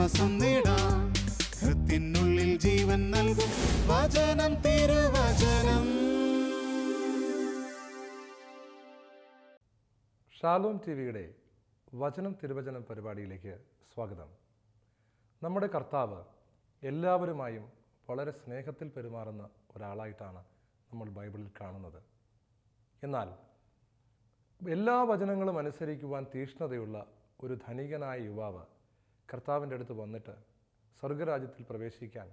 ആശ്വാസം നേടാം. ഹൃത്തിനുള്ളിൽ ജീവൻ നൽകും വചനം, തിരുവചനം. ഷാലോം ടിവിയുടെ വചനം തിരുവചനം പരിപാടിയിലേക്ക് സ്വാഗതം. നമ്മുടെ കർത്താവ് എല്ലാവരുമായും വളരെ സ്നേഹത്തിൽ പെരുമാറുന്ന ഒരാളായിട്ടാണ് നമ്മൾ ബൈബിളിൽ കാണുന്നത്. എന്നാൽ എല്ലാ വചനങ്ങളും അനുസരിക്കുവാൻ തീഷ്ണതയുള്ള ഒരു ധനികനായ യുവാവ് കർത്താവിൻ്റെ അടുത്ത് വന്നിട്ട് സ്വർഗരാജ്യത്തിൽ പ്രവേശിക്കാൻ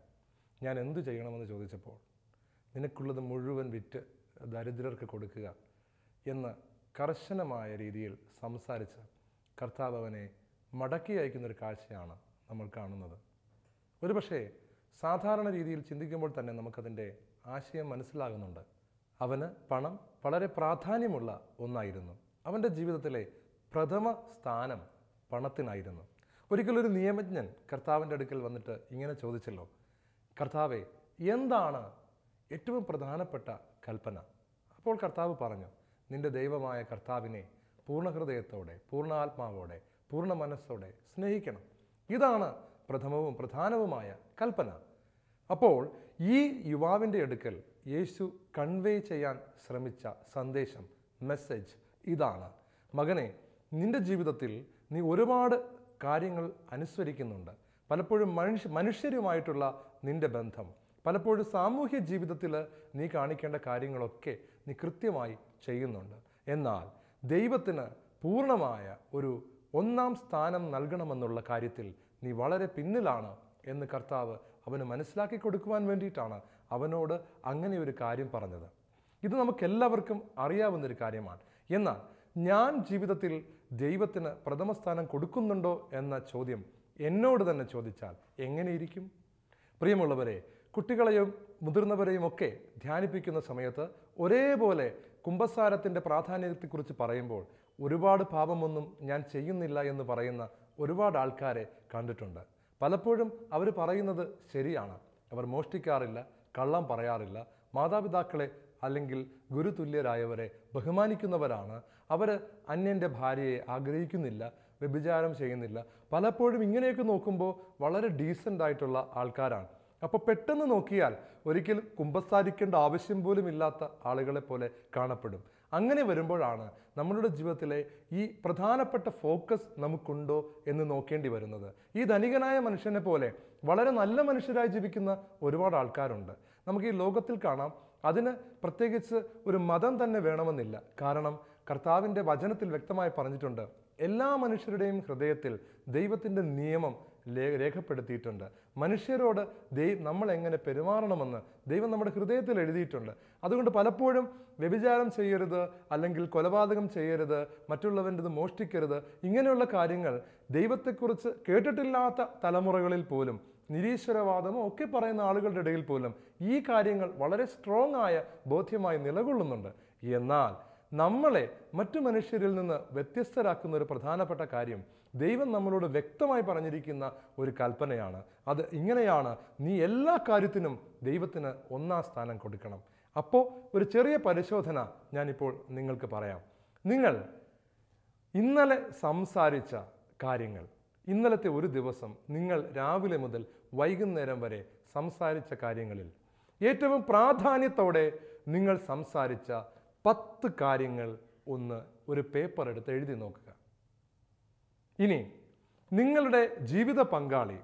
ഞാൻ എന്തു ചെയ്യണമെന്ന് ചോദിച്ചപ്പോൾ, നിനക്കുള്ളത് മുഴുവൻ വിറ്റ് ദരിദ്രർക്ക് കൊടുക്കുക എന്ന് കർശനമായ രീതിയിൽ സംസാരിച്ച് കർത്താവ് അവനെ മടക്കി അയക്കുന്നൊരു കാഴ്ചയാണ് നമ്മൾ കാണുന്നത്. ഒരുപക്ഷെ സാധാരണ രീതിയിൽ ചിന്തിക്കുമ്പോൾ തന്നെ നമുക്കതിൻ്റെ ആശയം മനസ്സിലാകുന്നുണ്ട്. അവന് പണം വളരെ പ്രാധാന്യമുള്ള ഒന്നായിരുന്നു. അവൻ്റെ ജീവിതത്തിലെ പ്രഥമ സ്ഥാനം പണത്തിനായിരുന്നു. ഒരിക്കലൊരു നിയമജ്ഞൻ കർത്താവിൻ്റെ അടുക്കൽ വന്നിട്ട് ഇങ്ങനെ ചോദിച്ചല്ലോ, കർത്താവേ, എന്താണ് ഏറ്റവും പ്രധാനപ്പെട്ട കൽപ്പന? അപ്പോൾ കർത്താവ് പറഞ്ഞു, നിന്റെ ദൈവമായ കർത്താവിനെ പൂർണ്ണ ഹൃദയത്തോടെ, പൂർണ്ണ ആത്മാവോടെ, പൂർണ്ണ മനസ്സോടെ സ്നേഹിക്കണം. ഇതാണ് പ്രഥമവും പ്രധാനവുമായ കൽപ്പന. അപ്പോൾ ഈ യുവാവിൻ്റെ അടുക്കൽ യേശു കൺവേ ചെയ്യാൻ ശ്രമിച്ച സന്ദേശം, മെസ്സേജ് ഇതാണ്: മകനെ, നിന്റെ ജീവിതത്തിൽ നീ ഒരുപാട് കാര്യങ്ങൾ അനുസരിക്കുന്നുണ്ട്. പലപ്പോഴും മനുഷ്യരുമായിട്ടുള്ള നിന്റെ ബന്ധം, പലപ്പോഴും സാമൂഹ്യ ജീവിതത്തിൽ നീ കാണിക്കേണ്ട കാര്യങ്ങളൊക്കെ നീ കൃത്യമായി ചെയ്യുന്നുണ്ട്. എന്നാൽ ദൈവത്തിന് പൂർണ്ണമായ ഒരു ഒന്നാം സ്ഥാനം നൽകണമെന്നുള്ള കാര്യത്തിൽ നീ വളരെ പിന്നിലാണ് എന്ന് കർത്താവ് അവന് മനസ്സിലാക്കി കൊടുക്കുവാൻ വേണ്ടിയിട്ടാണ് അവനോട് അങ്ങനെ ഒരു കാര്യം പറഞ്ഞത്. ഇത് നമുക്കെല്ലാവർക്കും അറിയാവുന്നൊരു കാര്യമാണ്. എന്നാൽ ഞാൻ ജീവിതത്തിൽ ദൈവത്തിന് പ്രഥമ സ്ഥാനം കൊടുക്കുന്നുണ്ടോ എന്ന ചോദ്യം എന്നോട് തന്നെ ചോദിച്ചാൽ എങ്ങനെയിരിക്കും? പ്രിയമുള്ളവരെ, കുട്ടികളെയും മുതിർന്നവരെയും ഒക്കെ ധ്യാനിപ്പിക്കുന്ന സമയത്ത് ഒരേപോലെ കുമ്പസാരത്തിൻ്റെ പ്രാധാന്യത്തെക്കുറിച്ച് പറയുമ്പോൾ ഒരുപാട് പാപമൊന്നും ഞാൻ ചെയ്യുന്നില്ല എന്ന് പറയുന്ന ഒരുപാട് ആൾക്കാരെ കണ്ടിട്ടുണ്ട്. പലപ്പോഴും അവർ പറയുന്നത് ശരിയാണ്. അവർ മോഷ്ടിക്കാറില്ല, കള്ളം പറയാറില്ല, മാതാപിതാക്കളെ അല്ലെങ്കിൽ ഗുരുതുല്യരായവരെ ബഹുമാനിക്കുന്നവരാണ്, അവർ അന്യൻ്റെ ഭാര്യയെ ആഗ്രഹിക്കുന്നില്ല, വ്യഭിചാരം ചെയ്യുന്നില്ല. പലപ്പോഴും ഇങ്ങനെയൊക്കെ നോക്കുമ്പോൾ വളരെ ഡീസൻ്റ് ആയിട്ടുള്ള ആൾക്കാരാണ്. അപ്പോൾ പെട്ടെന്ന് നോക്കിയാൽ ഒരിക്കലും കുമ്പസാരിക്കേണ്ട ആവശ്യം പോലും ഇല്ലാത്ത ആളുകളെ പോലെ കാണപ്പെടും. അങ്ങനെ വരുമ്പോഴാണ് നമ്മളുടെ ജീവിതത്തിലെ ഈ പ്രധാനപ്പെട്ട ഫോക്കസ് നമുക്കുണ്ടോ എന്ന് നോക്കേണ്ടി വരുന്നത്. ഈ ധനികനായ മനുഷ്യനെ പോലെ വളരെ നല്ല മനുഷ്യരായി ജീവിക്കുന്ന ഒരുപാട് ആൾക്കാരുണ്ട് നമുക്ക് ഈ ലോകത്തിൽ കാണാം. അതിന് പ്രത്യേകിച്ച് ഒരു മതം തന്നെ വേണമെന്നില്ല. കാരണം കർത്താവിൻ്റെ വചനത്തിൽ വ്യക്തമായി പറഞ്ഞിട്ടുണ്ട്, എല്ലാ മനുഷ്യരുടെയും ഹൃദയത്തിൽ ദൈവത്തിൻ്റെ നിയമം രേഖപ്പെടുത്തിയിട്ടുണ്ട്. മനുഷ്യരോട് നമ്മൾ എങ്ങനെ പെരുമാറണമെന്ന് ദൈവം നമ്മുടെ ഹൃദയത്തിൽ എഴുതിയിട്ടുണ്ട്. അതുകൊണ്ട് പലപ്പോഴും വ്യഭിചാരം ചെയ്യരുത്, അല്ലെങ്കിൽ കൊലപാതകം ചെയ്യരുത്, മറ്റുള്ളവൻ്റെത് മോഷ്ടിക്കരുത്, ഇങ്ങനെയുള്ള കാര്യങ്ങൾ ദൈവത്തെക്കുറിച്ച് കേട്ടിട്ടില്ലാത്ത തലമുറകളിൽ പോലും, നിരീശ്വരവാദമോ ഒക്കെ പറയുന്ന ആളുകളുടെ ഇടയിൽ പോലും ഈ കാര്യങ്ങൾ വളരെ സ്ട്രോങ് ആയ ബോധ്യമായി നിലകൊള്ളുന്നുണ്ട്. എന്നാൽ നമ്മളെ മറ്റു മനുഷ്യരിൽ നിന്ന് വ്യത്യസ്തരാക്കുന്ന ഒരു പ്രധാനപ്പെട്ട കാര്യം ദൈവം നമ്മളോട് വ്യക്തമായി പറഞ്ഞിരിക്കുന്ന ഒരു കൽപ്പനയാണ്. അത് ഇങ്ങനെയാണ്: നീ എല്ലാ കാര്യത്തിനും ദൈവത്തിന് ഒന്നാം സ്ഥാനം കൊടുക്കണം. അപ്പോൾ ഒരു ചെറിയ പരിശോധന ഞാനിപ്പോൾ നിങ്ങൾക്ക് പറയാം. നിങ്ങൾ ഇന്നലെ സംസാരിച്ച കാര്യങ്ങൾ, ഇന്നലത്തെ ഒരു ദിവസം നിങ്ങൾ രാവിലെ മുതൽ വൈകുന്നേരം വരെ സംസാരിച്ച കാര്യങ്ങളിൽ ഏറ്റവും പ്രാധാന്യത്തോടെ നിങ്ങൾ സംസാരിച്ച 10 കാര്യങ്ങൾ ഒരു പേപ്പർ എടുത്ത് എഴുതി നോക്കുക. ഇനി നിങ്ങളുടെ ജീവിത പങ്കാളി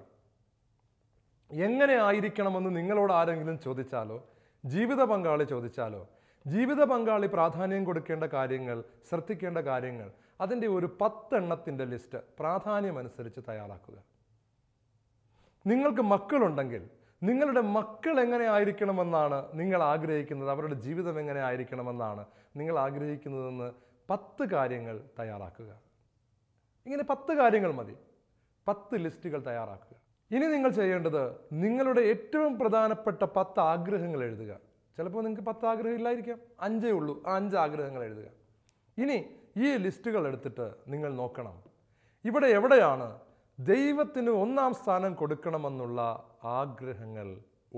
എങ്ങനെ ആയിരിക്കണമെന്ന് നിങ്ങളോട് ആരെങ്കിലും ചോദിച്ചാലോ, ജീവിത പങ്കാളി ചോദിച്ചാലോ, ജീവിത പങ്കാളി പ്രാധാന്യം കൊടുക്കേണ്ട കാര്യങ്ങൾ, ശ്രദ്ധിക്കേണ്ട കാര്യങ്ങൾ, അതിൻ്റെ ഒരു 10 എണ്ണത്തിൻ്റെ ലിസ്റ്റ് പ്രാധാന്യമനുസരിച്ച് തയ്യാറാക്കുക. നിങ്ങൾക്ക് മക്കളുണ്ടെങ്കിൽ നിങ്ങളുടെ മക്കൾ എങ്ങനെ ആയിരിക്കണമെന്നാണ് നിങ്ങൾ ആഗ്രഹിക്കുന്നത്, അവരുടെ ജീവിതം എങ്ങനെ ആയിരിക്കണമെന്നാണ് നിങ്ങൾ ആഗ്രഹിക്കുന്നതെന്ന് 10 കാര്യങ്ങൾ തയ്യാറാക്കുക. ഇങ്ങനെ 10 കാര്യങ്ങൾ മതി, 10 ലിസ്റ്റുകൾ തയ്യാറാക്കുക. ഇനി നിങ്ങൾ ചെയ്യേണ്ടത് നിങ്ങളുടെ ഏറ്റവും പ്രധാനപ്പെട്ട 10 ആഗ്രഹങ്ങൾ എഴുതുക. ചിലപ്പോൾ നിങ്ങൾക്ക് 10 ആഗ്രഹം ഇല്ലായിരിക്കാം, 5 ഉള്ളൂ. ആ 5 ആഗ്രഹങ്ങൾ എഴുതുക. ഇനി ഈ ലിസ്റ്റുകൾ എടുത്തിട്ട് നിങ്ങൾ നോക്കണം, ഇവിടെ എവിടെയാണ് ദൈവത്തിന് ഒന്നാം സ്ഥാനം കൊടുക്കണമെന്നുള്ള ആഗ്രഹങ്ങൾ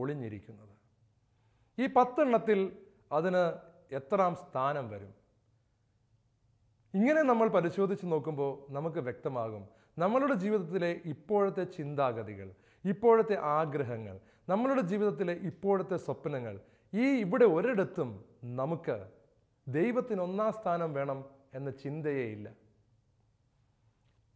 ഒളിഞ്ഞിരിക്കുന്നത്. ഈ 10 എണ്ണത്തിൽ അതിന് എത്രാം സ്ഥാനം വരും? ഇങ്ങനെ നമ്മൾ പരിശോധിച്ച് നോക്കുമ്പോൾ നമുക്ക് വ്യക്തമാകും നമ്മളുടെ ജീവിതത്തിലെ ഇപ്പോഴത്തെ ചിന്താഗതികൾ, ഇപ്പോഴത്തെ ആഗ്രഹങ്ങൾ, നമ്മളുടെ ജീവിതത്തിലെ ഇപ്പോഴത്തെ സ്വപ്നങ്ങൾ, ഇവിടെ ഒരിടത്തും നമുക്ക് ദൈവത്തിന് ഒന്നാം സ്ഥാനം വേണം എന്ന ചിന്തയേ ഇല്ല.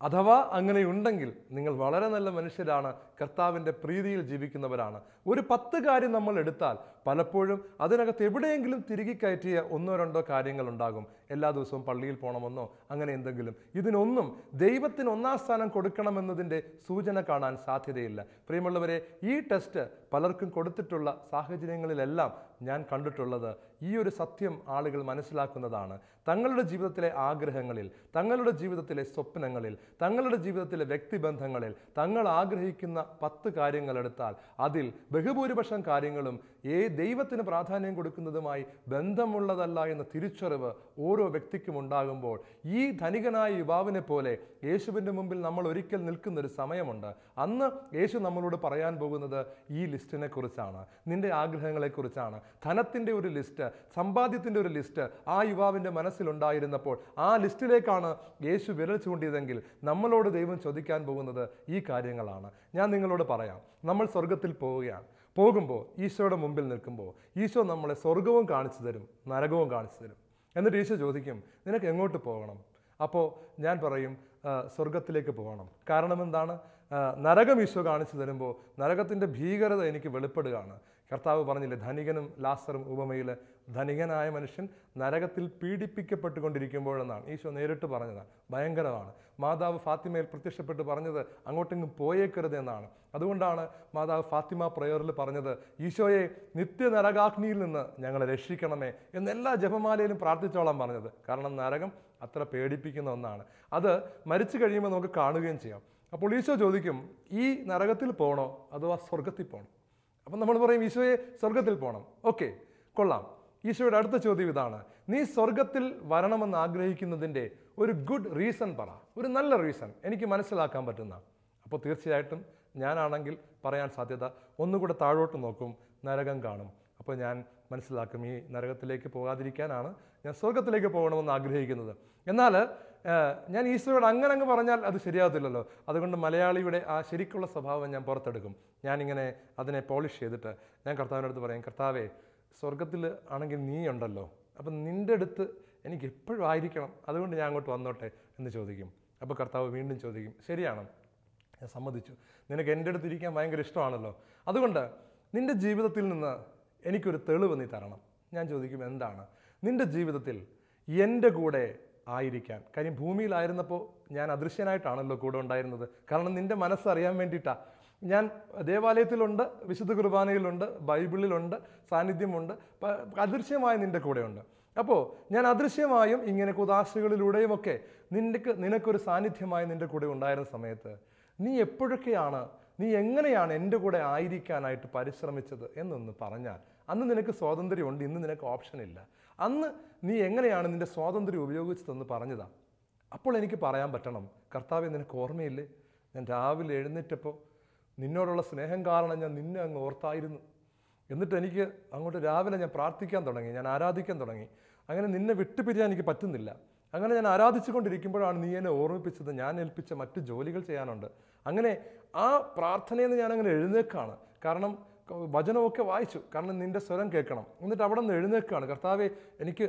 അഥവാ അങ്ങനെയുണ്ടെങ്കിൽ നിങ്ങൾ വളരെ നല്ല മനുഷ്യരാണ്, കർത്താവിൻ്റെ പ്രീതിയിൽ ജീവിക്കുന്നവരാണ്. ഒരു 10 കാര്യം നമ്മൾ എടുത്താൽ പലപ്പോഴും അതിനകത്ത് എവിടെയെങ്കിലും തിരികെ കയറ്റിയ 1-2 കാര്യങ്ങൾ ഉണ്ടാകും. എല്ലാ ദിവസവും പള്ളിയിൽ പോകണമെന്നോ അങ്ങനെ എന്തെങ്കിലും. ഇതിനൊന്നും ദൈവത്തിന് ഒന്നാം സ്ഥാനം കൊടുക്കണമെന്നതിൻ്റെ സൂചന കാണാൻ സാധ്യതയില്ല. പ്രിയമുള്ളവരെ, ഈ ടെസ്റ്റ് പലർക്കും കൊടുത്തിട്ടുള്ള സാഹചര്യങ്ങളിലെല്ലാം ഞാൻ കണ്ടിട്ടുള്ളത് ഈ ഒരു സത്യം ആളുകൾ മനസ്സിലാക്കുന്നതാണ്. തങ്ങളുടെ ജീവിതത്തിലെ ആഗ്രഹങ്ങളിൽ, തങ്ങളുടെ ജീവിതത്തിലെ സ്വപ്നങ്ങളിൽ, തങ്ങളുടെ ജീവിതത്തിലെ വ്യക്തിബന്ധങ്ങളിൽ തങ്ങൾ ആഗ്രഹിക്കുന്ന 10 കാര്യങ്ങളെടുത്താൽ അതിൽ ബഹുഭൂരിപക്ഷം കാര്യങ്ങളും ദൈവത്തിന് പ്രാധാന്യം കൊടുക്കുന്നതുമായി ബന്ധമുള്ളതല്ല എന്ന തിരിച്ചറിവ് ഓരോ വ്യക്തിക്കും ഉണ്ടാകുമ്പോൾ ഈ ധനികനായ യുവാവിനെ പോലെ യേശുവിൻ്റെ മുമ്പിൽ നമ്മൾ ഒരിക്കൽ നിൽക്കുന്നൊരു സമയമുണ്ട്. അന്ന് യേശു നമ്മളോട് പറയാൻ പോകുന്നത് ഈ ലിസ്റ്റിനെ കുറിച്ചാണ്, നിന്റെ ആഗ്രഹങ്ങളെക്കുറിച്ചാണ്. ധനത്തിൻ്റെ ഒരു ലിസ്റ്റ്, സമ്പാദ്യത്തിൻ്റെ ഒരു ലിസ്റ്റ് ആ യുവാവിൻ്റെ മനസ്സിലുണ്ടായിരുന്നപ്പോൾ ആ ലിസ്റ്റിലേക്കാണ് യേശു വിരൽ ചൂണ്ടിയതെങ്കിൽ നമ്മളോട് ദൈവം ചോദിക്കാൻ പോകുന്നത് ഈ കാര്യങ്ങളാണ്. ഞാൻ നിങ്ങളോട് പറയാം. നമ്മൾ സ്വർഗത്തിൽ പോകുമ്പോൾ ഈശോയുടെ മുമ്പിൽ നിൽക്കുമ്പോൾ ഈശോ നമ്മളെ സ്വർഗവും കാണിച്ചു തരും, നരകവും കാണിച്ചു തരും. എന്നിട്ട് ഈശോ ചോദിക്കും, നിനക്ക് എങ്ങോട്ട് പോകണം? അപ്പോൾ ഞാൻ പറയും, സ്വർഗത്തിലേക്ക് പോകണം. കാരണം എന്താണ്? നരകം ഈശോ കാണിച്ചു തരുമ്പോൾ നരകത്തിൻ്റെ ഭീകരത എനിക്ക് വെളിപ്പെടുകയാണ്. കർത്താവ് പറഞ്ഞില്ലേ, ധനികനും ലാസറും ഉപമയിൽ ധനികനായ മനുഷ്യൻ നരകത്തിൽ പീഡിപ്പിക്കപ്പെട്ടുകൊണ്ടിരിക്കുമ്പോഴെന്നാണ് ഈശോ നേരിട്ട് പറഞ്ഞതാണ്. ഭയങ്കരമാണ്. മാതാവ് ഫാത്തിമയിൽ പ്രത്യക്ഷപ്പെട്ട് പറഞ്ഞത് അങ്ങോട്ടെങ്കിലും പോയേക്കരുത് എന്നാണ്. അതുകൊണ്ടാണ് മാതാവ് ഫാത്തിമ പ്രയറിൽ പറഞ്ഞത്, ഈശോയെ നിത്യ നരകാഗ്നിയിൽ നിന്ന് ഞങ്ങളെ രക്ഷിക്കണമേ എന്ന് എല്ലാ ജപമാലയിലും പ്രാർത്ഥിച്ചോളാൻ പറഞ്ഞത്. കാരണം നരകം അത്ര പേടിപ്പിക്കുന്ന ഒന്നാണ്. അത് മരിച്ചു കഴിയുമ്പോൾ നമുക്ക് കാണുകയും ചെയ്യാം. അപ്പോൾ ഈശോ ചോദിക്കും, ഈ നരകത്തിൽ പോകണോ അഥവാ സ്വർഗത്തിൽ പോകണം? അപ്പം നമ്മൾ പറയും, ഈശോയെ സ്വർഗത്തിൽ പോകണം. ഓക്കെ, കൊള്ളാം. ഈശോയുടെ അടുത്ത ചോദ്യം ഇതാണ്, നീ സ്വർഗത്തിൽ വരണമെന്ന് ആഗ്രഹിക്കുന്നതിൻ്റെ ഒരു ഗുഡ് റീസൺ പറ, ഒരു നല്ല റീസൺ എനിക്ക് മനസ്സിലാക്കാൻ പറ്റുന്ന. അപ്പോൾ തീർച്ചയായിട്ടും ഞാനാണെങ്കിൽ പറയാൻ സാധ്യത, ഒന്നുകൂടെ താഴോട്ട് നോക്കും, നരകം കാണും. അപ്പോൾ ഞാൻ മനസ്സിലാക്കും, ഈ നരകത്തിലേക്ക് പോകാതിരിക്കാനാണ് ഞാൻ സ്വർഗത്തിലേക്ക് പോകണമെന്ന് ആഗ്രഹിക്കുന്നത്. എന്നാൽ ഞാൻ ഈശോയോട് അങ്ങ് പറഞ്ഞാൽ അത് ശരിയാകത്തില്ലല്ലോ. അതുകൊണ്ട് മലയാളിയുടെ ആ ശരിക്കുള്ള സ്വഭാവം ഞാൻ പുറത്തെടുക്കും. ഞാനിങ്ങനെ അതിനെ പോളിഷ് ചെയ്തിട്ട് ഞാൻ കർത്താവിനടുത്ത് പറയും, കർത്താവേ, സ്വർഗത്തിൽ ആണെങ്കിൽ നീ ഉണ്ടല്ലോ, അപ്പം നിൻ്റെ അടുത്ത് എനിക്ക് എപ്പോഴും ആയിരിക്കണം, അതുകൊണ്ട് ഞാൻ അങ്ങോട്ട് വന്നോട്ടെ എന്ന് ചോദിക്കും. അപ്പോൾ കർത്താവ് വീണ്ടും ചോദിക്കും, ശരിയാണ്, ഞാൻ സമ്മതിച്ചു, നിനക്ക് എൻ്റെ അടുത്ത് ഇരിക്കാൻ ഭയങ്കര ഇഷ്ടമാണല്ലോ, അതുകൊണ്ട് നിൻ്റെ ജീവിതത്തിൽ നിന്ന് എനിക്കൊരു തെളിവ് നീ തരണം. ഞാൻ ചോദിക്കും, എന്താണ്? നിൻ്റെ ജീവിതത്തിൽ എൻ്റെ കൂടെ ആയിരിക്കാൻ. കാര്യം ഭൂമിയിലായിരുന്നപ്പോൾ ഞാൻ അദൃശ്യനായിട്ടാണല്ലോ കൂടെ ഉണ്ടായിരുന്നത്. കാരണം നിൻ്റെ മനസ്സറിയാൻ വേണ്ടിയിട്ടാണ്. ഞാൻ ദേവാലയത്തിലുണ്ട്, വിശുദ്ധ കുർബാനയിലുണ്ട്, ബൈബിളിലുണ്ട്, സാന്നിധ്യമുണ്ട്, അദൃശ്യമായി നിൻ്റെ കൂടെയുണ്ട്. അപ്പോൾ ഞാൻ അദൃശ്യമായും ഇങ്ങനെ കുദാശകളിലൂടെയുമൊക്കെ നിനക്കൊരു സാന്നിധ്യമായി നിൻ്റെ കൂടെ ഉണ്ടായിരുന്ന സമയത്ത് നീ എപ്പോഴൊക്കെയാണ്, നീ എങ്ങനെയാണ് എൻ്റെ കൂടെ ആയിരിക്കാനായിട്ട് പരിശ്രമിച്ചത് എന്നൊന്ന് പറഞ്ഞാൽ, അന്ന് നിനക്ക് സ്വാതന്ത്ര്യമുണ്ട്, ഇന്ന് നിനക്ക് ഓപ്ഷൻ ഇല്ല. അന്ന് നീ എങ്ങനെയാണ് നിൻ്റെ സ്വാതന്ത്ര്യം ഉപയോഗിച്ചതെന്ന് പറഞ്ഞതാ. അപ്പോൾ എനിക്ക് പറയാൻ പറ്റണം, കർത്താവേ, നിനക്ക് ഓർമ്മയില്ലേ, ഞാൻ രാവിലെ എഴുന്നേറ്റപ്പോൾ നിന്നോടുള്ള സ്നേഹം കാരണം ഞാൻ നിന്നെ അങ്ങ് ഓർത്തായിരുന്നു. എന്നിട്ട് എനിക്ക് അങ്ങോട്ട് രാവിലെ ഞാൻ പ്രാർത്ഥിക്കാൻ തുടങ്ങി, ഞാൻ ആരാധിക്കാൻ തുടങ്ങി. അങ്ങനെ നിന്നെ വിട്ടുപിരിയാൻ എനിക്ക് പറ്റുന്നില്ല. അങ്ങനെ ഞാൻ ആരാധിച്ചു കൊണ്ടിരിക്കുമ്പോഴാണ് നീ എന്നെ ഓർമ്മിപ്പിച്ചത് ഞാൻ ഏൽപ്പിച്ച മറ്റു ജോലികൾ ചെയ്യാനുണ്ട്. അങ്ങനെ ആ പ്രാർത്ഥനയിൽ നിന്ന് ഞാനങ്ങനെ എഴുന്നേക്കാണ്. കാരണം വചനമൊക്കെ വായിച്ചു, കാരണം നിൻ്റെ സ്വരം കേൾക്കണം. എന്നിട്ട് അവിടെ നിന്ന് എഴുന്നേൽക്കുകയാണ്, കർത്താവെ, എനിക്ക്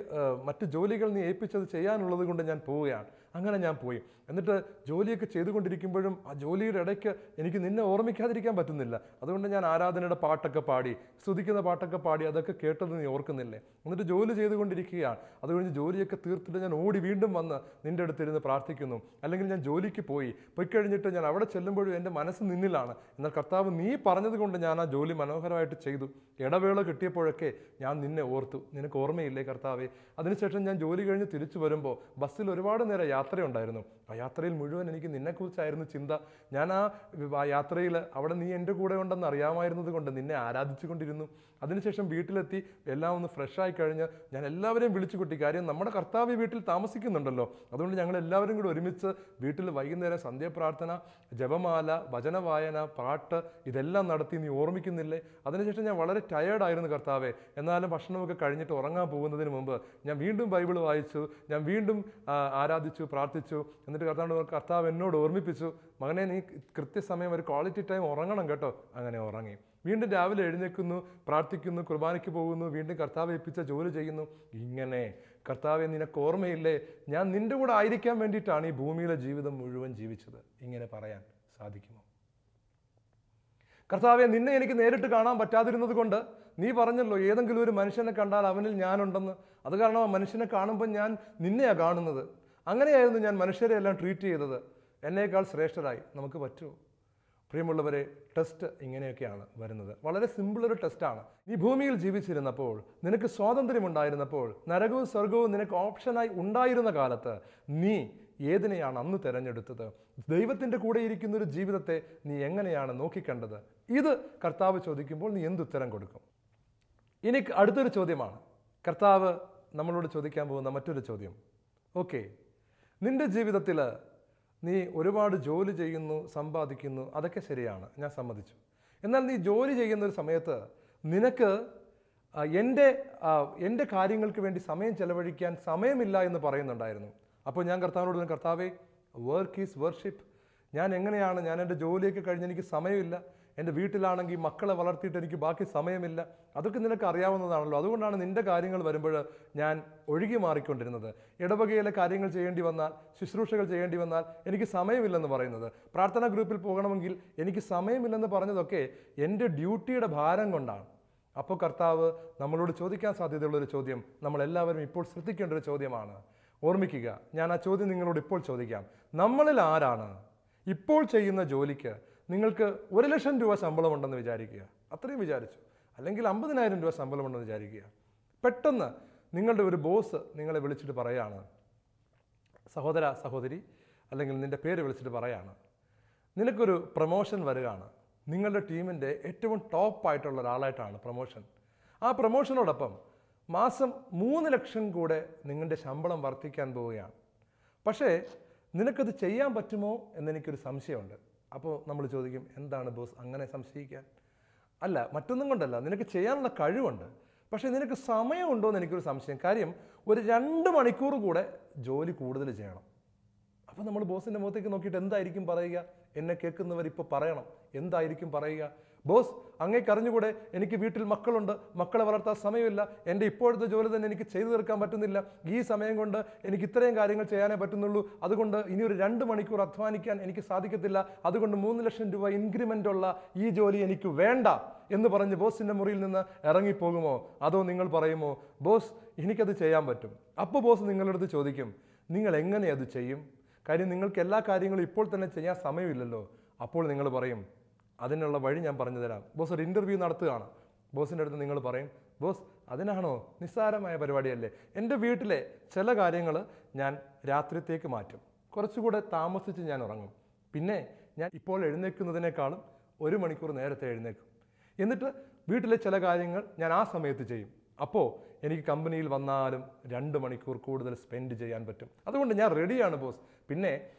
മറ്റു ജോലികൾ നീ ഏൽപ്പിച്ചത് ചെയ്യാനുള്ളത് കൊണ്ട് ഞാൻ പോവുകയാണ്. അങ്ങനെ ഞാൻ പോയി. എന്നിട്ട് ജോലിയൊക്കെ ചെയ്തുകൊണ്ടിരിക്കുമ്പോഴും ആ ജോലിയുടെ ഇടയ്ക്ക് എനിക്ക് നിന്നെ ഓർമ്മിക്കാതിരിക്കാൻ പറ്റുന്നില്ല. അതുകൊണ്ട് ഞാൻ ആരാധനയുടെ പാട്ടൊക്കെ പാടി, സ്തുതിക്കുന്ന പാട്ടൊക്കെ പാടി, അതൊക്കെ കേട്ടത് നീ ഓർക്കുന്നില്ലേ? എന്നിട്ട് ജോലി ചെയ്തുകൊണ്ടിരിക്കുകയാണ്. അതുകൊണ്ട് ജോലിയൊക്കെ തീർത്തിട്ട് ഞാൻ ഓടി വീണ്ടും വന്ന് നിൻ്റെ അടുത്തിരുന്ന് പ്രാർത്ഥിക്കുന്നു. അല്ലെങ്കിൽ ഞാൻ ജോലിക്ക് പോയി കഴിഞ്ഞിട്ട് ഞാൻ അവിടെ ചെല്ലുമ്പോഴും എൻ്റെ മനസ്സ് നിന്നിലാണ്. എന്നാൽ കർത്താവ് നീ പറഞ്ഞതുകൊണ്ട് ഞാൻ ആ ജോലി മനോഹരമായിട്ട് ചെയ്തു. ഇടവേള കിട്ടിയപ്പോഴൊക്കെ ഞാൻ നിന്നെ ഓർത്തു. നിനക്ക് ഓർമ്മയില്ലേ കർത്താവേ? അതിനുശേഷം ഞാൻ ജോലി കഴിഞ്ഞ് തിരിച്ചു വരുമ്പോൾ ബസ്സിൽ ഒരുപാട് നേരം യാത്രയുണ്ടായിരുന്നു. ആ യാത്രയിൽ മുഴുവൻ എനിക്ക് നിന്നെക്കുറിച്ചായിരുന്നു ചിന്ത. ഞാൻ ആ യാത്രയിൽ അവിടെ നീ എൻ്റെ കൂടെ ഉണ്ടെന്ന് അറിയാമായിരുന്നത് കൊണ്ട് നിന്നെ ആരാധിച്ചു കൊണ്ടിരുന്നു. അതിനുശേഷം വീട്ടിലെത്തി എല്ലാം ഒന്ന് ഫ്രഷായി കഴിഞ്ഞ് ഞാൻ എല്ലാവരെയും വിളിച്ചു കൂട്ടി. കാര്യം നമ്മുടെ കർത്താവ് വീട്ടിൽ താമസിക്കുന്നുണ്ടല്ലോ. അതുകൊണ്ട് ഞങ്ങൾ എല്ലാവരും കൂടി ഒരുമിച്ച് വീട്ടിൽ വൈകുന്നേരം സന്ധ്യാപ്രാർത്ഥന, ജപമാല, വചനവായന, പാട്ട് ഇതെല്ലാം നടത്തി. നീ ഓർമ്മിക്കുന്നില്ലേ? അതിനുശേഷം ഞാൻ വളരെ ടയേർഡായിരുന്നു കർത്താവെ. എന്നാലും ഭക്ഷണമൊക്കെ കഴിഞ്ഞിട്ട് ഉറങ്ങാൻ പോകുന്നതിന് മുമ്പ് ഞാൻ വീണ്ടും ബൈബിൾ വായിച്ചു, ഞാൻ വീണ്ടും ആരാധിച്ചു, പ്രാർത്ഥിച്ചു. എന്നിട്ട് കർത്താവ് എന്നോട് ഓർമ്മിപ്പിച്ചു, മകനെ നീ കൃത്യസമയം ഒരു ക്വാളിറ്റി ടൈം ഉറങ്ങണം കേട്ടോ. അങ്ങനെ ഉറങ്ങി. വീണ്ടും രാവിലെ എഴുന്നേൽക്കുന്നു, പ്രാർത്ഥിക്കുന്നു, കുർബാനയ്ക്ക് പോകുന്നു, വീണ്ടും കർത്താവ് ഏൽപ്പിച്ച ജോലി ചെയ്യുന്നു. ഇങ്ങനെ കർത്താവെ നിനക്ക് ഓർമ്മയില്ലേ, ഞാൻ നിന്റെ കൂടെ ആയിരിക്കാൻ വേണ്ടിയിട്ടാണ് ഈ ഭൂമിയിലെ ജീവിതം മുഴുവൻ ജീവിച്ചത്. ഇങ്ങനെ പറയാൻ സാധിക്കുമോ? കർത്താവെ നിന്നെ എനിക്ക് നേരിട്ട് കാണാൻ പറ്റാതിരുന്നത് കൊണ്ട് നീ പറഞ്ഞല്ലോ ഏതെങ്കിലും ഒരു മനുഷ്യനെ കണ്ടാൽ അവനിൽ ഞാനുണ്ടെന്ന്. അത് കാരണം ആ മനുഷ്യനെ കാണുമ്പോൾ ഞാൻ നിന്നെയാണ് കാണുന്നത്. അങ്ങനെയായിരുന്നു ഞാൻ മനുഷ്യരെ എല്ലാം ട്രീറ്റ് ചെയ്തത്. എന്നേക്കാൾ ശ്രേഷ്ഠരായി നമുക്ക് പറ്റുമോ? പ്രിയമുള്ളവരെ, ടെസ്റ്റ് ഇങ്ങനെയൊക്കെയാണ് വരുന്നത്. വളരെ സിമ്പിളൊരു ടെസ്റ്റാണ്. നീ ഭൂമിയിൽ ജീവിച്ചിരുന്നപ്പോൾ, നിനക്ക് സ്വാതന്ത്ര്യമുണ്ടായിരുന്നപ്പോൾ, നരകവും സ്വർഗവും നിനക്ക് ഓപ്ഷനായി ഉണ്ടായിരുന്ന കാലത്ത് നീ ഏതിനെയാണ് അന്ന് തിരഞ്ഞെടുത്തത്? ദൈവത്തിൻ്റെ കൂടെ ഇരിക്കുന്ന ഒരു ജീവിതത്തെ നീ എങ്ങനെയാണ് നോക്കിക്കണ്ടത്? ഇത് കർത്താവ് ചോദിക്കുമ്പോൾ നീ എന്തുത്തരം കൊടുക്കും? ഇനി അടുത്തൊരു ചോദ്യമാണ് കർത്താവ് നമ്മളോട് ചോദിക്കാൻ പോകുന്ന മറ്റൊരു ചോദ്യം. ഓക്കെ, നിന്റെ ജീവിതത്തിൽ നീ ഒരുപാട് ജോലി ചെയ്യുന്നു, സമ്പാദിക്കുന്നു, അതൊക്കെ ശരിയാണ്, ഞാൻ സമ്മതിച്ചു. എന്നാൽ നീ ജോലി ചെയ്യുന്ന ഒരു സമയത്ത് നിനക്ക് എൻ്റെ കാര്യങ്ങൾക്ക് വേണ്ടി സമയം ചെലവഴിക്കാൻ സമയമില്ല എന്ന് പറയുന്നുണ്ടായിരുന്നു. അപ്പോൾ ഞാൻ കർത്താവിനോട്, കർത്താവേ, വർക്ക് ഈസ് വർഷിപ്പ്. ഞാൻ എൻ്റെ ജോലിയൊക്കെ കഴിഞ്ഞ് എനിക്ക് സമയമില്ല. എൻ്റെ വീട്ടിലാണെങ്കിൽ മക്കളെ വളർത്തിയിട്ട് എനിക്ക് ബാക്കി സമയമില്ല. അതൊക്കെ നിനക്ക് അറിയാവുന്നതാണല്ലോ. അതുകൊണ്ടാണ് നിൻ്റെ കാര്യങ്ങൾ വരുമ്പോൾ ഞാൻ ഒഴുകി മാറിക്കൊണ്ടിരുന്നത്. ഇടവകയിലെ കാര്യങ്ങൾ ചെയ്യേണ്ടി വന്നാൽ, ശുശ്രൂഷകൾ ചെയ്യേണ്ടി വന്നാൽ എനിക്ക് സമയമില്ലെന്ന് പറയുന്നത്. പ്രാർത്ഥനാ ഗ്രൂപ്പിൽ പോകണമെങ്കിൽ എനിക്ക് സമയമില്ലെന്ന് പറഞ്ഞതൊക്കെ എൻ്റെ ഡ്യൂട്ടിയുടെ ഭാരം കൊണ്ടാണ്. അപ്പോൾ കർത്താവ് നമ്മളോട് ചോദിക്കാൻ സാധ്യതയുള്ളൊരു ചോദ്യം, നമ്മളെല്ലാവരും ഇപ്പോൾ ശ്രദ്ധിക്കേണ്ട ഒരു ചോദ്യമാണ്. ഓർമ്മിക്കുക, ഞാൻ ആ ചോദ്യം നിങ്ങളോട് ഇപ്പോൾ ചോദിക്കാം. നമ്മളിൽ ആരാണ് ഇപ്പോൾ ചെയ്യുന്ന ജോലിക്ക് നിങ്ങൾക്ക് 1,00,000 രൂപ ശമ്പളമുണ്ടെന്ന് വിചാരിക്കുക, അത്രയും വിചാരിച്ചു, അല്ലെങ്കിൽ 50,000 രൂപ ശമ്പളമുണ്ടെന്ന് വിചാരിക്കുക. പെട്ടെന്ന് നിങ്ങളുടെ ഒരു ബോസ് നിങ്ങളെ വിളിച്ചിട്ട് പറയാണ്, സഹോദര സഹോദരി, അല്ലെങ്കിൽ നിൻ്റെ പേര് വിളിച്ചിട്ട് പറയാണ്, നിനക്കൊരു പ്രൊമോഷൻ വരികയാണ്. നിങ്ങളുടെ ടീമിൻ്റെ ഏറ്റവും ടോപ്പായിട്ടുള്ള ഒരാളായിട്ടാണ് പ്രൊമോഷൻ. ആ പ്രൊമോഷനോടൊപ്പം മാസം 3 ലക്ഷം കൂടെ നിങ്ങളുടെ ശമ്പളം വർദ്ധിക്കാൻ പോവുകയാണ്. പക്ഷേ നിനക്കത് ചെയ്യാൻ പറ്റുമോ എന്നെനിക്കൊരു സംശയമുണ്ട്. അപ്പോൾ നമ്മൾ ചോദിക്കും, എന്താണ് ബോസ് അങ്ങനെ സംശയിക്കാൻ? അല്ല, മറ്റൊന്നും കൊണ്ടല്ല, നിനക്ക് ചെയ്യാനുള്ള കഴിവുണ്ട്, പക്ഷേ നിനക്ക് സമയമുണ്ടോ എന്ന് എനിക്കൊരു സംശയം. കാര്യം ഒരു 2 മണിക്കൂർ കൂടെ ജോലി കൂടുതൽ ചെയ്യണം. അപ്പോൾ നമ്മൾ ബോസിൻ്റെ മുഖത്തേക്ക് നോക്കിയിട്ട് എന്തായിരിക്കും പറയുക? എന്നെ കേൾക്കുന്നവർ ഇപ്പോൾ പറയണം, എന്തായിരിക്കും പറയുക? ബോസ്, അങ്ങേക്ക് അറിഞ്ഞുകൂടെ, എനിക്ക് വീട്ടിൽ മക്കളുണ്ട്, മക്കളെ വളർത്താൻ സമയമില്ല, എൻ്റെ ഇപ്പോഴത്തെ ജോലി തന്നെ എനിക്ക് ചെയ്തു തീർക്കാൻ പറ്റുന്നില്ല, ഈ സമയം കൊണ്ട് എനിക്ക് ഇത്രയും കാര്യങ്ങൾ ചെയ്യാനേ പറ്റുന്നുള്ളൂ, അതുകൊണ്ട് ഇനി ഒരു 2 മണിക്കൂർ അധ്വാനിക്കാൻ എനിക്ക് സാധിക്കത്തില്ല, അതുകൊണ്ട് 3 ലക്ഷം രൂപ ഇൻക്രിമെൻ്റ് ഉള്ള ഈ ജോലി എനിക്ക് വേണ്ട എന്ന് പറഞ്ഞ് ബോസിൻ്റെ മുറിയിൽ നിന്ന് ഇറങ്ങിപ്പോകുമോ? അതോ നിങ്ങൾ പറയുമോ, ബോസ് എനിക്കത് ചെയ്യാൻ പറ്റും? അപ്പോൾ ബോസ് നിങ്ങളുടെ അടുത്ത് ചോദിക്കും, നിങ്ങൾ എങ്ങനെ അത് ചെയ്യും? കാര്യം നിങ്ങൾക്ക് എല്ലാ കാര്യങ്ങളും ഇപ്പോൾ തന്നെ ചെയ്യാൻ സമയമില്ലല്ലോ. അപ്പോൾ നിങ്ങൾ പറയും, അതിനുള്ള വഴി ഞാൻ പറഞ്ഞു തരാം. ബോസ് ഒരു ഇൻ്റർവ്യൂ നടത്തുകയാണ്. ബോസിൻ്റെ അടുത്ത് നിങ്ങൾ പറയും, ബോസ് അതിനാണോ, നിസ്സാരമായ പരിപാടിയല്ലേ, എൻ്റെ വീട്ടിലെ ചില കാര്യങ്ങൾ ഞാൻ രാത്രിത്തേക്ക് മാറ്റും, കുറച്ചുകൂടെ താമസിച്ച് ഞാൻ ഉറങ്ങും, പിന്നെ ഞാൻ ഇപ്പോൾ എഴുന്നേൽക്കുന്നതിനേക്കാളും 1 മണിക്കൂർ നേരത്തെ എഴുന്നേൽക്കും, എന്നിട്ട് വീട്ടിലെ ചില കാര്യങ്ങൾ ഞാൻ ആ സമയത്ത് ചെയ്യും. അപ്പോൾ എനിക്ക് കമ്പനിയിൽ വന്നാലും 2 മണിക്കൂർ കൂടുതൽ സ്പെൻഡ് ചെയ്യാൻ പറ്റും. അതുകൊണ്ട് ഞാൻ റെഡിയാണ് ബോസ്. പിന്നെ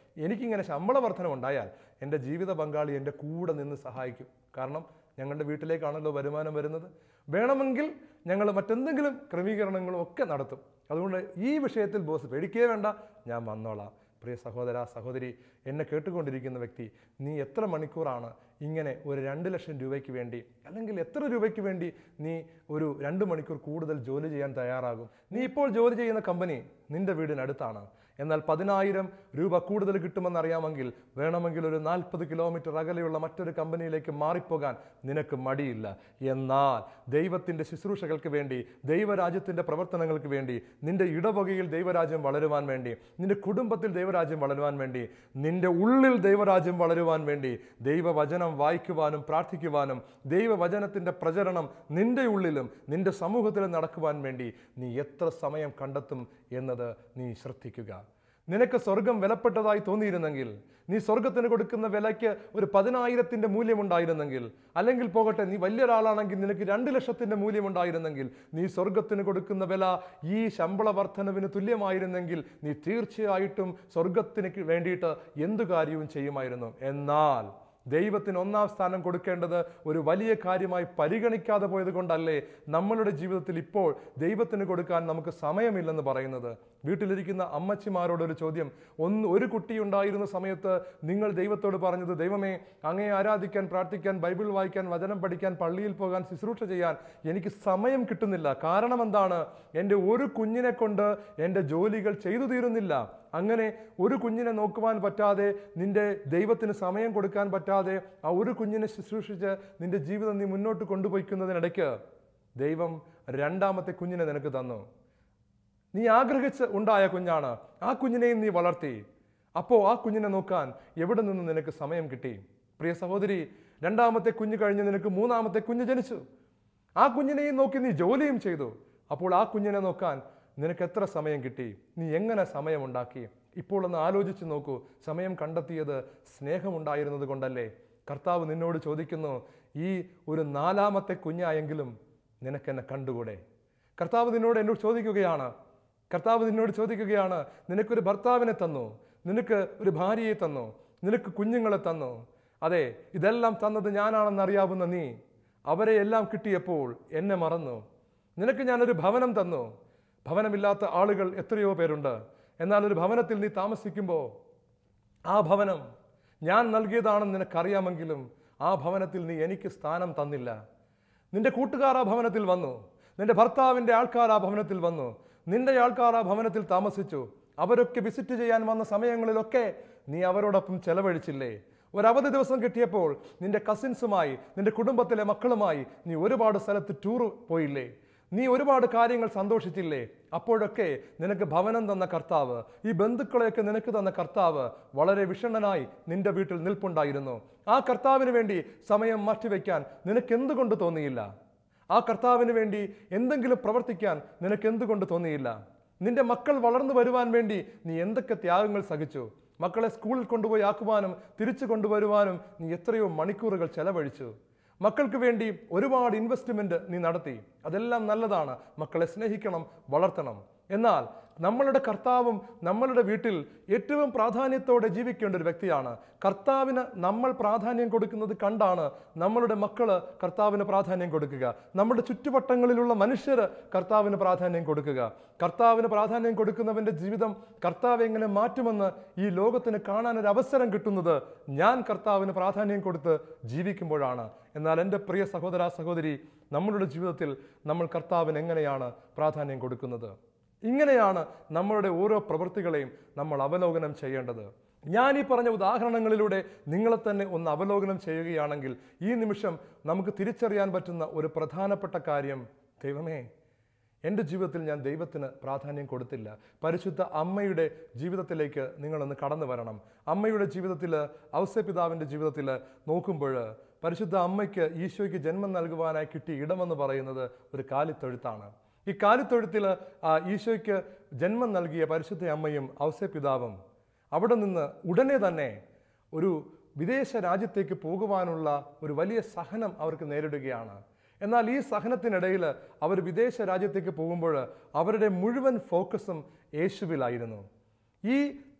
എനിക്കിങ്ങനെ ശമ്പള വർധനം ഉണ്ടായാൽ എൻ്റെ ജീവിത പങ്കാളി എൻ്റെ കൂടെ നിന്ന് സഹായിക്കും. കാരണം ഞങ്ങളുടെ വീട്ടിലേക്കാണല്ലോ വരുമാനം വരുന്നത്. വേണമെങ്കിൽ ഞങ്ങൾ മറ്റെന്തെങ്കിലും ക്രമീകരണങ്ങളും ഒക്കെ നടത്തും. അതുകൊണ്ട് ഈ വിഷയത്തിൽ ബോസ് പേടിക്കേ വേണ്ട, ഞാൻ വന്നോളാം. പ്രിയ സഹോദര സഹോദരി, എന്നെ കേട്ടുകൊണ്ടിരിക്കുന്ന വ്യക്തി, നീ എത്ര മണിക്കൂറാണ് ഇങ്ങനെ ഒരു 2 ലക്ഷം രൂപയ്ക്ക് വേണ്ടി, അല്ലെങ്കിൽ എത്ര രൂപയ്ക്ക് വേണ്ടി നീ ഒരു 2 മണിക്കൂർ കൂടുതൽ ജോലി ചെയ്യാൻ തയ്യാറാകും? നീ ഇപ്പോൾ ജോലി ചെയ്യുന്ന കമ്പനി നിന്റെ വീടിനടുത്താണ്. എന്നാൽ 10,000 രൂപ കൂടുതൽ കിട്ടുമെന്നറിയാമെങ്കിൽ വേണമെങ്കിൽ ഒരു 40 കിലോമീറ്റർ അകലെയുള്ള മറ്റൊരു കമ്പനിയിലേക്ക് മാറിപ്പോകാൻ നിനക്ക് മടിയില്ല. എന്നാൽ ദൈവത്തിൻ്റെ ശുശ്രൂഷകൾക്ക് വേണ്ടി, ദൈവരാജ്യത്തിൻ്റെ പ്രവർത്തനങ്ങൾക്ക് വേണ്ടി, നിന്റെ ഇടവകയിൽ ദൈവരാജ്യം വളരുവാൻ വേണ്ടി, നിന്റെ കുടുംബത്തിൽ ദൈവരാജ്യം വളരുവാൻ വേണ്ടി, നിന്റെ ഉള്ളിൽ ദൈവരാജ്യം വളരുവാൻ വേണ്ടി, ദൈവവചനം വായിക്കുവാനും പ്രാർത്ഥിക്കുവാനും ദൈവവചനത്തിൻ്റെ പ്രചരണം നിന്റെ ഉള്ളിലും നിന്റെ സമൂഹത്തിലും നടക്കുവാൻ വേണ്ടി നീ എത്ര സമയം കണ്ടെത്തും എന്നത് നീ ശ്രദ്ധിക്കുക. നിനക്ക് സ്വർഗം വിലപ്പെട്ടതായി തോന്നിയിരുന്നെങ്കിൽ, നീ സ്വർഗത്തിന് കൊടുക്കുന്ന വിലയ്ക്ക് ഒരു 10,000-ന്റെ മൂല്യമുണ്ടായിരുന്നെങ്കിൽ, അല്ലെങ്കിൽ പോകട്ടെ നീ വലിയൊരാളാണെങ്കിൽ നിനക്ക് 2,00,000-ന്റെ മൂല്യമുണ്ടായിരുന്നെങ്കിൽ, നീ സ്വർഗത്തിന് കൊടുക്കുന്ന വില ഈ ശമ്പള വർധനവിന് തുല്യമായിരുന്നെങ്കിൽ നീ തീർച്ചയായിട്ടും സ്വർഗത്തിന് വേണ്ടിയിട്ട് എന്തു കാര്യവും ചെയ്യുമായിരുന്നു. എന്നാൽ ദൈവത്തിന് 1-ാം സ്ഥാനം കൊടുക്കേണ്ടത് ഒരു വലിയ കാര്യമായി പരിഗണിക്കാതെ പോയത് കൊണ്ടല്ലേ നമ്മളുടെ ജീവിതത്തിൽ ഇപ്പോൾ ദൈവത്തിന് കൊടുക്കാൻ നമുക്ക് സമയമില്ലെന്ന് പറയുന്നത്? വീട്ടിലിരിക്കുന്ന അമ്മച്ചിമാരോടൊരു ചോദ്യം. ഒരു കുട്ടി ഉണ്ടായിരുന്ന സമയത്ത് നിങ്ങൾ ദൈവത്തോട് പറഞ്ഞത്, ദൈവമേ, അങ്ങയെ ആരാധിക്കാൻ, പ്രാർത്ഥിക്കാൻ, ബൈബിൾ വായിക്കാൻ, വചനം പഠിക്കാൻ, പള്ളിയിൽ പോകാൻ, ശുശ്രൂഷ ചെയ്യാൻ എനിക്ക് സമയം കിട്ടുന്നില്ല. കാരണം എന്താണ്? എൻ്റെ ഒരു കുഞ്ഞിനെ കൊണ്ട് എൻ്റെ ജോലികൾ ചെയ്തു തീരുന്നില്ല. അങ്ങനെ ഒരു കുഞ്ഞിനെ നോക്കുവാൻ പറ്റാതെ, നിന്റെ ദൈവത്തിന് സമയം കൊടുക്കാൻ പറ്റാതെ, ആ ഒരു കുഞ്ഞിനെ ശുശ്രൂഷിച്ച് നിന്റെ ജീവിതം നീ മുന്നോട്ട് കൊണ്ടുപോയിക്കുന്നതിനിടയ്ക്ക് ദൈവം 2-ാമത്തെ കുഞ്ഞിനെ നിനക്ക് തന്നു. നീ ആഗ്രഹിച്ച് ഉണ്ടായ കുഞ്ഞാണ്. ആ കുഞ്ഞിനെയും നീ വളർത്തി. അപ്പോൾ ആ കുഞ്ഞിനെ നോക്കാൻ എവിടെ നിന്ന് നിനക്ക് സമയം കിട്ടി? പ്രിയ സഹോദരി, 2-ാമത്തെ കുഞ്ഞ് കഴിഞ്ഞ് നിനക്ക് 3-ാമത്തെ കുഞ്ഞ് ജനിച്ചു. ആ കുഞ്ഞിനെയും നോക്കി നീ ജോലിയും ചെയ്തു. അപ്പോൾ ആ കുഞ്ഞിനെ നോക്കാൻ നിനക്ക് എത്ര സമയം കിട്ടി? നീ എങ്ങനെ സമയമുണ്ടാക്കി? ഇപ്പോൾ ഒന്ന് ആലോചിച്ച് നോക്കൂ. സമയം കണ്ടെത്തിയത് സ്നേഹമുണ്ടായിരുന്നത് കൊണ്ടല്ലേ? കർത്താവ് നിന്നോട് ചോദിക്കുന്നു, ഈ ഒരു 4-ാമത്തെ കുഞ്ഞായെങ്കിലും നിനക്കെന്നെ കണ്ടുകൂടെ? കർത്താവ് എന്നോട് ചോദിക്കുകയാണ്, നിനക്കൊരു ഭർത്താവിനെ തന്നു, നിനക്ക് ഒരു ഭാര്യയെ തന്നു, നിനക്ക് കുഞ്ഞുങ്ങളെ തന്നു. അതെ, ഇതെല്ലാം തന്നത് ഞാനാണെന്ന് അറിയാവുന്ന നീ അവരെ എല്ലാം കിട്ടിയപ്പോൾ എന്നെ മറന്നു. നിനക്ക് ഞാനൊരു ഭവനം തന്നു. ഭവനമില്ലാത്ത ആളുകൾ എത്രയോ പേരുണ്ട്. എന്നാൽ ഒരു ഭവനത്തിൽ നീ താമസിക്കുമ്പോൾ ആ ഭവനം ഞാൻ നൽകിയതാണെന്ന് നിനക്കറിയാമെങ്കിലും ആ ഭവനത്തിൽ നീ എനിക്ക് സ്ഥാനം തന്നില്ല. നിന്റെ കൂട്ടുകാർ ആ ഭവനത്തിൽ വന്നു, നിന്റെ ഭർത്താവിൻ്റെ ആൾക്കാർ ആ ഭവനത്തിൽ വന്നു, നിന്റെ ആൾക്കാർ ആ ഭവനത്തിൽ താമസിച്ചു. അവരൊക്കെ വിസിറ്റ് ചെയ്യാൻ വന്ന സമയങ്ങളിലൊക്കെ നീ അവരോടൊപ്പം ചെലവഴിച്ചില്ലേ? ഒരവധി ദിവസം കിട്ടിയപ്പോൾ നിന്റെ കസിൻസുമായി, നിന്റെ കുടുംബത്തിലെ മക്കളുമായി നീ ഒരുപാട് സ്ഥലത്ത് ടൂർ പോയില്ലേ? നീ ഒരുപാട് കാര്യങ്ങൾ സന്തോഷിച്ചില്ലേ? അപ്പോഴൊക്കെ നിനക്ക് ഭവനം തന്ന കർത്താവ്, ഈ ബന്ധുക്കളെയൊക്കെ നിനക്ക് തന്ന കർത്താവ് വളരെ വിഷണ്ണനായി നിന്റെ വീട്ടിൽ നിൽപ്പുണ്ടായിരുന്നു. ആ കർത്താവിന് വേണ്ടി സമയം മാറ്റിവെക്കാൻ നിനക്ക് എന്തുകൊണ്ട് തോന്നിയില്ല? ആ കർത്താവിന് വേണ്ടി എന്തെങ്കിലും പ്രവർത്തിക്കാൻ നിനക്ക് എന്തുകൊണ്ട് തോന്നിയില്ല? നിന്റെ മക്കൾ വളർന്നു വരുവാൻ വേണ്ടി നീ എന്തൊക്കെ ത്യാഗങ്ങൾ സഹിച്ചു? മക്കളെ സ്കൂളിൽ കൊണ്ടുപോയി ആക്കുവാനും തിരിച്ചു കൊണ്ടുവരുവാനും നീ എത്രയോ മണിക്കൂറുകൾ ചെലവഴിച്ചു. മക്കൾക്ക് വേണ്ടി ഒരുപാട് ഇൻവെസ്റ്റ്മെന്റ് നീ നടത്തി. അതെല്ലാം നല്ലതാണ്. മക്കളെ സ്നേഹിക്കണം, വളർത്തണം. എന്നാൽ നമ്മളുടെ കർത്താവും നമ്മളുടെ വീട്ടിൽ ഏറ്റവും പ്രാധാന്യത്തോടെ ജീവിക്കേണ്ട ഒരു വ്യക്തിയാണ്. കർത്താവിന് നമ്മൾ പ്രാധാന്യം കൊടുക്കുന്നത് കണ്ടാണ് നമ്മളുടെ മക്കള് കർത്താവിന് പ്രാധാന്യം കൊടുക്കുക. നമ്മുടെ ചുറ്റുവട്ടങ്ങളിലുള്ള മനുഷ്യർ കർത്താവിന് പ്രാധാന്യം കൊടുക്കുക. കർത്താവിന് പ്രാധാന്യം കൊടുക്കുന്നവന്റെ ജീവിതം കർത്താവ് എങ്ങനെ മാറ്റുമെന്ന് ഈ ലോകത്തിന് കാണാൻ ഒരു അവസരം കിട്ടുന്നത് ഞാൻ കർത്താവിന് പ്രാധാന്യം കൊടുത്ത് ജീവിക്കുമ്പോഴാണ്. എന്നാൽ എൻ്റെ പ്രിയ സഹോദര സഹോദരി, നമ്മളുടെ ജീവിതത്തിൽ നമ്മൾ കർത്താവിന് എങ്ങനെയാണ് പ്രാധാന്യം കൊടുക്കുന്നത്? ഇങ്ങനെയാണ് നമ്മളുടെ ഓരോ പ്രവൃത്തികളെയും നമ്മൾ അവലോകനം ചെയ്യേണ്ടത്. ഞാൻ ഈ പറഞ്ഞ ഉദാഹരണങ്ങളിലൂടെ നിങ്ങളെ തന്നെ ഒന്ന് അവലോകനം ചെയ്യുകയാണെങ്കിൽ ഈ നിമിഷം നമുക്ക് തിരിച്ചറിയാൻ പറ്റുന്ന ഒരു പ്രധാനപ്പെട്ട കാര്യം, ദൈവമേ, എൻ്റെ ജീവിതത്തിൽ ഞാൻ ദൈവത്തിന് പ്രാധാന്യം കൊടുത്തില്ല. പരിശുദ്ധ അമ്മയുടെ ജീവിതത്തിലേക്ക് നിങ്ങളൊന്ന് കടന്നു വരണം. അമ്മയുടെ ജീവിതത്തിൽ, ഔസേപ്പിതാവിൻ്റെ ജീവിതത്തിൽ നോക്കുമ്പോൾ പരിശുദ്ധ അമ്മയ്ക്ക് ഈശോയ്ക്ക് ജന്മം നൽകുവാനായി കിട്ടിയ ഇടമെന്ന് പറയുന്നത് ഒരു കാലിത്തൊഴുത്താണ്. ഈ കാലിത്തൊഴുത്തിൽ ഈശോയ്ക്ക് ജന്മം നൽകിയ പരിശുദ്ധ അമ്മയും ഔസേപ്പിതാവും അവിടെ നിന്ന് ഉടനെ തന്നെ ഒരു വിദേശ രാജ്യത്തേക്ക് പോകുവാനുള്ള ഒരു വലിയ സഹനം അവർക്ക് നേരിടുകയാണ്. എന്നാൽ ഈ സഹനത്തിനിടയിൽ അവർ വിദേശ രാജ്യത്തേക്ക് പോകുമ്പോൾ അവരുടെ മുഴുവൻ ഫോക്കസും യേശുവിലായിരുന്നു. ഈ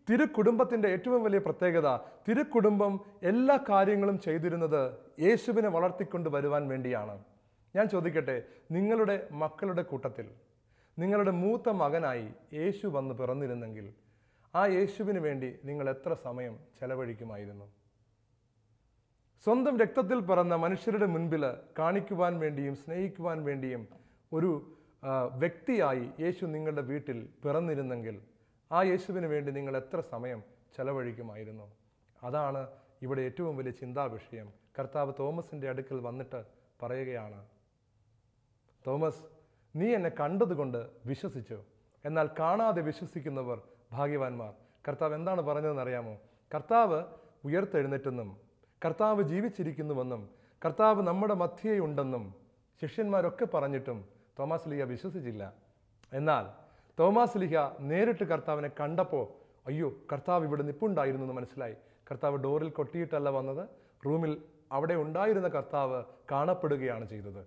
തിരുക്കുടുംബത്തിൻ്റെ ഏറ്റവും വലിയ പ്രത്യേകത, തിരുക്കുടുംബം എല്ലാ കാര്യങ്ങളും ചെയ്തിരുന്നത് യേശുവിനെ വളർത്തിക്കൊണ്ട് വരുവാൻ വേണ്ടിയാണ്. ഞാൻ ചോദിക്കട്ടെ, നിങ്ങളുടെ മക്കളുടെ കൂട്ടത്തിൽ നിങ്ങളുടെ മൂത്ത മകനായി യേശു വന്ന് പിറന്നിരുന്നെങ്കിൽ ആ യേശുവിന് വേണ്ടി നിങ്ങൾ എത്ര സമയം ചെലവഴിക്കുമായിരുന്നു? സ്വന്തം രക്തത്തിൽ പിറന്ന മനുഷ്യരുടെ മുൻപിൽ കാണിക്കുവാൻ വേണ്ടിയും സ്നേഹിക്കുവാൻ വേണ്ടിയും ഒരു വ്യക്തിയായി യേശു നിങ്ങളുടെ വീട്ടിൽ പിറന്നിരുന്നെങ്കിൽ ആ യേശുവിന് വേണ്ടി നിങ്ങൾ എത്ര സമയം ചെലവഴിക്കുമായിരുന്നു? അതാണ് ഇവിടെ ഏറ്റവും വലിയ ചിന്താവിഷയം. കർത്താവ് തോമസിൻ്റെ അടുക്കൽ വന്നിട്ട് പറയുകയാണ്, തോമസ്, നീ എന്നെ കണ്ടതുകൊണ്ട് വിശ്വസിച്ചു, എന്നാൽ കാണാതെ വിശ്വസിക്കുന്നവർ ഭാഗ്യവാന്മാർ. കർത്താവ് എന്താണ് പറഞ്ഞതെന്ന് അറിയാമോ? കർത്താവ് ഉയർത്തെഴുന്നേറ്റെന്നും കർത്താവ് ജീവിച്ചിരിക്കുന്നുവെന്നും കർത്താവ് നമ്മുടെ മധ്യയുണ്ടെന്നും ശിഷ്യന്മാരൊക്കെ പറഞ്ഞിട്ടും തോമാസ് ലീഹ വിശ്വസിച്ചില്ല. എന്നാൽ തോമാസ് ലീഹ നേരിട്ട് കർത്താവിനെ കണ്ടപ്പോൾ അയ്യോ, കർത്താവ് ഇവിടെ നിപ്പുണ്ടായിരുന്നു എന്ന് മനസ്സിലായി. കർത്താവ് ഡോറിൽ കൊട്ടിയിട്ടല്ല വന്നത്, റൂമിൽ അവിടെ ഉണ്ടായിരുന്ന കർത്താവ് കാണപ്പെടുകയാണ് ചെയ്തത്.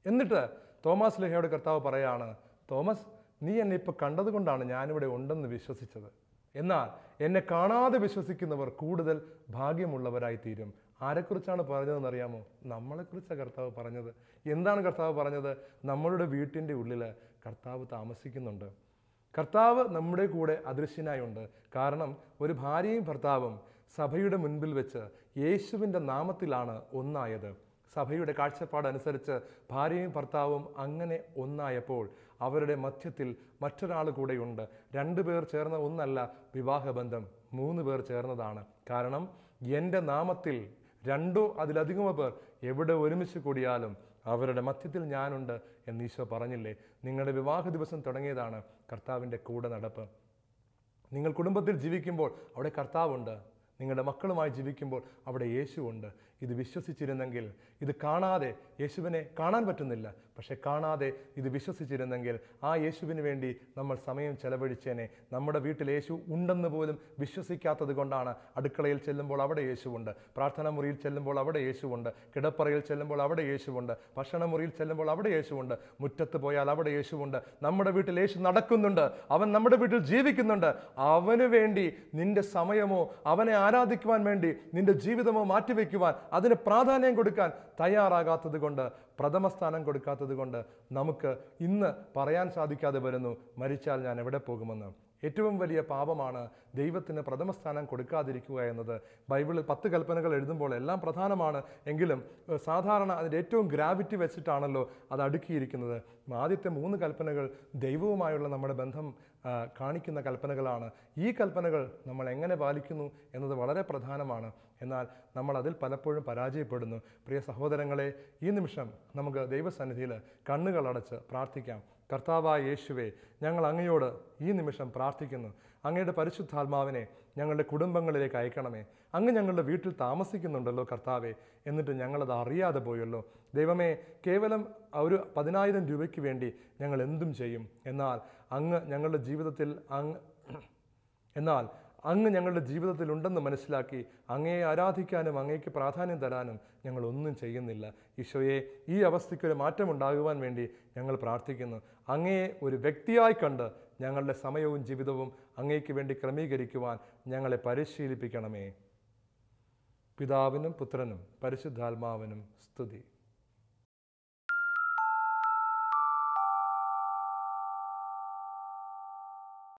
എന്നിട്ട് തോമസ് ലേഹയോട് കർത്താവ് പറയാണ്, തോമസ്, നീ എന്നെ ഇപ്പോൾ കണ്ടതുകൊണ്ടാണ് ഞാനിവിടെ ഉണ്ടെന്ന് വിശ്വസിച്ചത്. എന്നാൽ എന്നെ കാണാതെ വിശ്വസിക്കുന്നവർ കൂടുതൽ ഭാഗ്യമുള്ളവരായി തീരും. ആരെക്കുറിച്ചാണ് പറഞ്ഞതെന്നറിയാമോ? നമ്മളെക്കുറിച്ചാണ് കർത്താവ് പറഞ്ഞത്. എന്താണ് കർത്താവ് പറഞ്ഞത്? നമ്മളുടെ വീട്ടിൻ്റെ ഉള്ളിൽ കർത്താവ് താമസിക്കുന്നുണ്ട്. കർത്താവ് നമ്മുടെ കൂടെ അദൃശ്യനായുണ്ട്. കാരണം ഒരു ഭാര്യയും ഭർത്താവും സഭയുടെ മുൻപിൽ വെച്ച് യേശുവിൻ്റെ നാമത്തിലാണ് ഒന്നായത്. സഭയുടെ കാഴ്ചപ്പാടനുസരിച്ച് ഭാര്യയും ഭർത്താവും അങ്ങനെ ഒന്നായപ്പോൾ അവരുടെ മധ്യത്തിൽ മറ്റൊരാൾ കൂടെയുണ്ട്. 2 പേർ ചേർന്ന ഒന്നല്ല വിവാഹബന്ധം, 3 പേർ ചേർന്നതാണ്. കാരണം എൻ്റെ നാമത്തിൽ 2 അതിലധികമോ പേർ എവിടെ ഒരുമിച്ച് കൂടിയാലും അവരുടെ മധ്യത്തിൽ ഞാനുണ്ട് എന്ന് ഈശോ പറഞ്ഞില്ലേ? നിങ്ങളുടെ വിവാഹ ദിവസം തുടങ്ങിയതാണ് കർത്താവിൻ്റെ കൂടെ നടപ്പ്. നിങ്ങൾ കുടുംബത്തിൽ ജീവിക്കുമ്പോൾ അവിടെ കർത്താവുണ്ട്. നിങ്ങളുടെ മക്കളുമായി ജീവിക്കുമ്പോൾ അവിടെ യേശുവുണ്ട്. ഇത് വിശ്വസിച്ചിരുന്നെങ്കിൽ, ഇത് കാണാതെ, യേശുവിനെ കാണാൻ പറ്റുന്നില്ല, പക്ഷെ കാണാതെ ഇത് വിശ്വസിച്ചിരുന്നെങ്കിൽ ആ യേശുവിന് വേണ്ടി നമ്മൾ സമയം ചെലവഴിച്ചേനെ. നമ്മുടെ വീട്ടിൽ യേശു ഉണ്ടെന്ന് പോലും വിശ്വസിക്കാത്തത് കൊണ്ടാണ് അടുക്കളയിൽ ചെല്ലുമ്പോൾ അവിടെ യേശുവുണ്ട്, പ്രാർത്ഥനാ മുറിയിൽ ചെല്ലുമ്പോൾ അവിടെ യേശുവുണ്ട്, കിടപ്പറയിൽ ചെല്ലുമ്പോൾ അവിടെ യേശുവുണ്ട്, ഭക്ഷണമുറിയിൽ ചെല്ലുമ്പോൾ അവിടെ യേശുവുണ്ട്, മുറ്റത്ത് പോയാൽ അവിടെ യേശുവുണ്ട്. നമ്മുടെ വീട്ടിൽ യേശു നടക്കുന്നുണ്ട്, അവൻ നമ്മുടെ വീട്ടിൽ ജീവിക്കുന്നുണ്ട്. അവന് വേണ്ടി നിന്റെ സമയമോ അവനെ ആരാധിക്കുവാൻ വേണ്ടി നിന്റെ ജീവിതമോ മാറ്റിവെക്കുവാൻ, അതിന് പ്രാധാന്യം കൊടുക്കാൻ തയ്യാറാകാത്തത് കൊണ്ട്, പ്രഥമ സ്ഥാനം കൊടുക്കാത്തത് കൊണ്ട് നമുക്ക് ഇന്ന് പറയാൻ സാധിക്കാതെ വരുന്നു, മരിച്ചാൽ ഞാൻ എവിടെ പോകുമെന്ന്. ഏറ്റവും വലിയ പാപമാണ് ദൈവത്തിന് പ്രഥമ സ്ഥാനം കൊടുക്കാതിരിക്കുക എന്നത്. ബൈബിളിൽ 10 കൽപ്പനകൾ എഴുതുമ്പോൾ എല്ലാം പ്രധാനമാണ് എങ്കിലും സാധാരണ അതിൻ്റെ ഏറ്റവും ഗ്രാവിറ്റി വെച്ചിട്ടാണല്ലോ അത് അടുക്കിയിരിക്കുന്നത്. ആദ്യത്തെ 3 കൽപ്പനകൾ ദൈവവുമായുള്ള നമ്മുടെ ബന്ധം കാണിക്കുന്ന കൽപ്പനകളാണ്. ഈ കൽപ്പനകൾ നമ്മൾ എങ്ങനെ പാലിക്കുന്നു എന്നത് വളരെ പ്രധാനമാണ്. എന്നാൽ നമ്മൾ അതിൽ പലപ്പോഴും പരാജയപ്പെടുന്നു. പ്രിയ സഹോദരങ്ങളെ, ഈ നിമിഷം നമുക്ക് ദൈവസന്നിധിയിൽ കണ്ണുകളടച്ച് പ്രാർത്ഥിക്കാം. കർത്താവായ യേശുവേ, ഞങ്ങൾ അങ്ങയോട് ഈ നിമിഷം പ്രാർത്ഥിക്കുന്നു. അങ്ങയുടെ പരിശുദ്ധാത്മാവിനെ ഞങ്ങളുടെ കുടുംബങ്ങളിലേക്ക് അയക്കണമേ. അങ്ങ് ഞങ്ങളുടെ വീട്ടിൽ താമസിക്കുന്നുണ്ടല്ലോ കർത്താവേ, എന്നിട്ട് ഞങ്ങളത് അറിയാതെ പോയല്ലോ. ദൈവമേ, കേവലം ഒരു 10,000 രൂപയ്ക്ക് വേണ്ടി ഞങ്ങൾ എന്തും ചെയ്യും. എന്നാൽ അങ്ങ് ഞങ്ങളുടെ ജീവിതത്തിൽ ഉണ്ടെന്ന് മനസ്സിലാക്കി അങ്ങയെ ആരാധിക്കാനും അങ്ങേക്ക് പ്രാധാന്യം തരാനും ഞങ്ങൾ ഒന്നും ചെയ്യുന്നില്ല. ഈശോയെ, ഈ അവസ്ഥയ്ക്കൊരു മാറ്റമുണ്ടാകുവാൻ വേണ്ടി ഞങ്ങൾ പ്രാർത്ഥിക്കുന്നു. അങ്ങയെ ഒരു വ്യക്തിയായി കണ്ട് ഞങ്ങളുടെ സമയവും ജീവിതവും അങ്ങേക്ക് വേണ്ടി ക്രമീകരിക്കുവാൻ ഞങ്ങളെ പരിശീലിപ്പിക്കണമേ. പിതാവിനും പുത്രനും പരിശുദ്ധാത്മാവിനും സ്തുതി.